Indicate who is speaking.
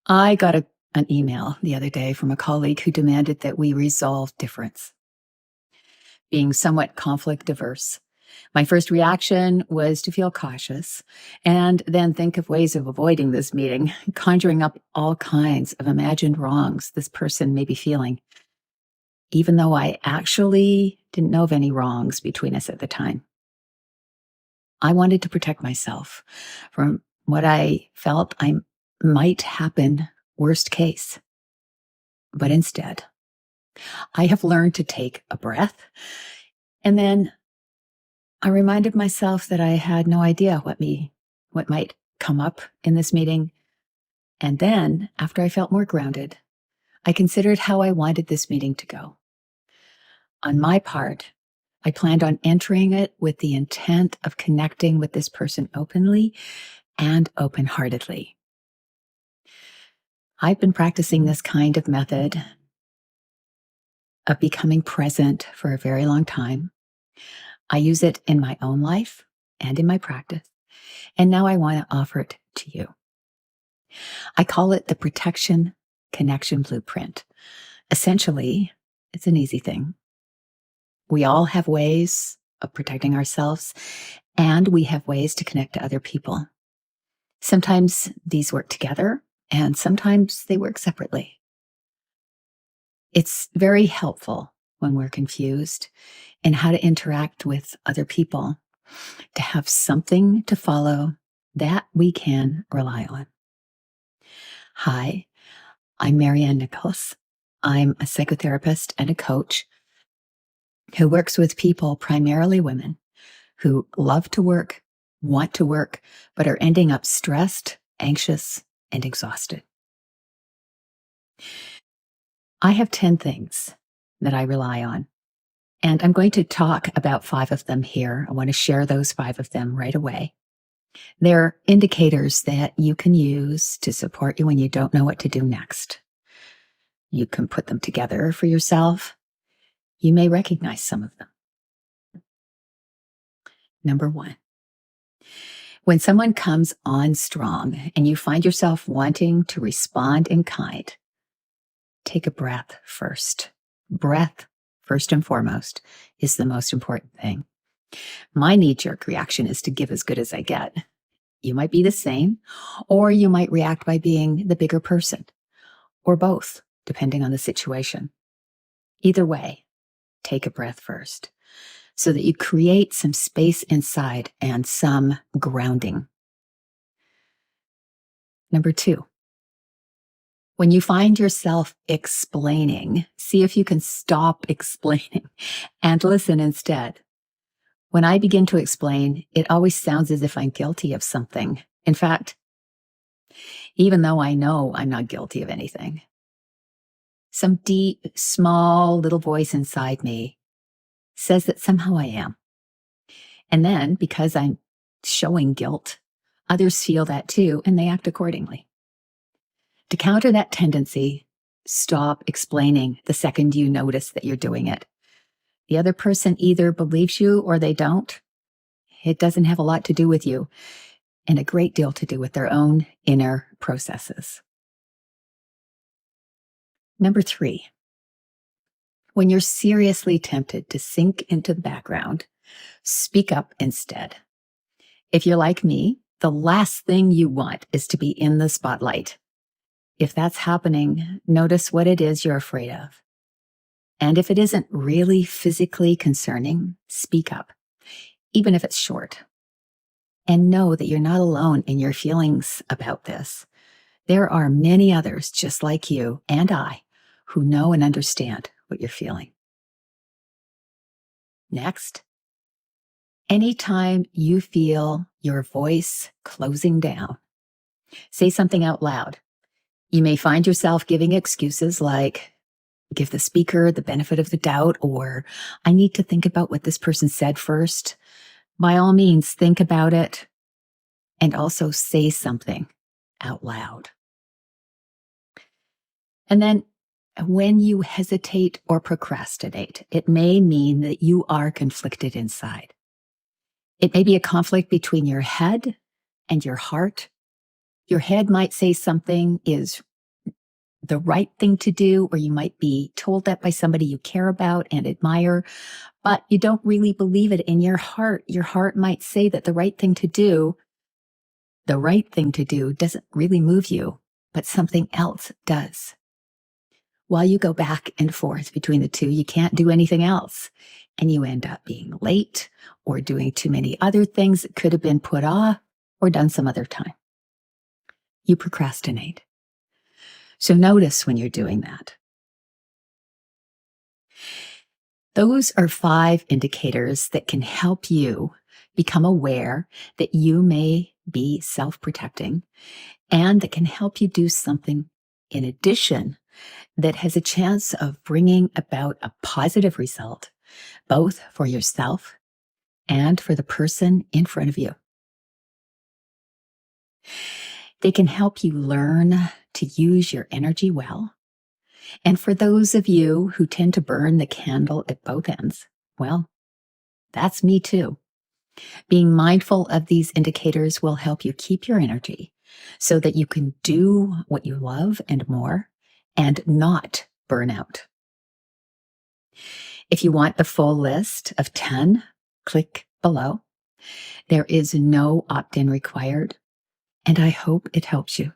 Speaker 1: I got an email the other day from a colleague who demanded that we resolve difference, being somewhat conflict averse. My first reaction was to feel cautious and then think of ways of avoiding this meeting, conjuring up all kinds of imagined wrongs this person may be feeling, even though I actually didn't know of any wrongs between us at the time. I wanted to protect myself from what I felt I might happen worst case. But instead, I have learned to take a breath. And then I reminded myself that I had no idea what might come up in this meeting. And then, after I felt more grounded, I considered how I wanted this meeting to go. On my part, I planned on entering it with the intent of connecting with this person openly and open-heartedly. I've been practicing this kind of method of becoming present for a very long time. I use it in my own life and in my practice, and now I want to offer it to you. I call it the Protection Connection Blueprint. Essentially, it's an easy thing. We all have ways of protecting ourselves, and we have ways to connect to other people. Sometimes these work together, and sometimes they work separately. It's very helpful when we're confused in how to interact with other people, to have something to follow that we can rely on. Hi, I'm Marianne Nicholas. I'm a psychotherapist and a coach who works with people, primarily women, who love to work, want to work, but are ending up stressed, anxious, and exhausted. I have 10 things that I rely on, and I'm going to talk about 5 of them here. I want to share those 5 of them right away. They're indicators that you can use to support you when you don't know what to do next. You can put them together for yourself. You may recognize some of them. Number 1, when someone comes on strong and you find yourself wanting to respond in kind, take a breath first. Breath, first and foremost, is the most important thing. My knee-jerk reaction is to give as good as I get. You might be the same, or you might react by being the bigger person, or both, depending on the situation. Either way, take a breath first, so that you create some space inside and some grounding. Number 2, when you find yourself explaining, see if you can stop explaining and listen instead. When I begin to explain, it always sounds as if I'm guilty of something. In fact, even though I know I'm not guilty of anything, some deep, small little voice inside me says that somehow I am. And then, because I'm showing guilt, others feel that too, and they act accordingly. To counter that tendency, stop explaining the second you notice that you're doing it. The other person either believes you or they don't. It doesn't have a lot to do with you, and a great deal to do with their own inner processes. Number 3, when you're seriously tempted to sink into the background, speak up instead. If you're like me, the last thing you want is to be in the spotlight. If that's happening, notice what it is you're afraid of. And if it isn't really physically concerning, speak up, even if it's short. And know that you're not alone in your feelings about this. There are many others just like you and I who know and understand what you're feeling. Next, anytime you feel your voice closing down, say something out loud. You may find yourself giving excuses like, give the speaker the benefit of the doubt, or I need to think about what this person said first. By all means, think about it and also say something out loud. And then when you hesitate or procrastinate, it may mean that you are conflicted inside. It may be a conflict between your head and your heart. Your head might say something is the right thing to do, or you might be told that by somebody you care about and admire, but you don't really believe it in your heart. Your heart might say that the right thing to do doesn't really move you, but something else does. While you go back and forth between the two, you can't do anything else. And you end up being late or doing too many other things that could have been put off or done some other time. You procrastinate. So notice when you're doing that. Those are 5 indicators that can help you become aware that you may be self-protecting, and that can help you do something in addition that has a chance of bringing about a positive result, both for yourself and for the person in front of you. They can help you learn to use your energy well. And for those of you who tend to burn the candle at both ends, well, that's me too. Being mindful of these indicators will help you keep your energy so that you can do what you love and more and not burn out. If you want the full list of 10, click below. There is no opt-in required, and I hope it helps you.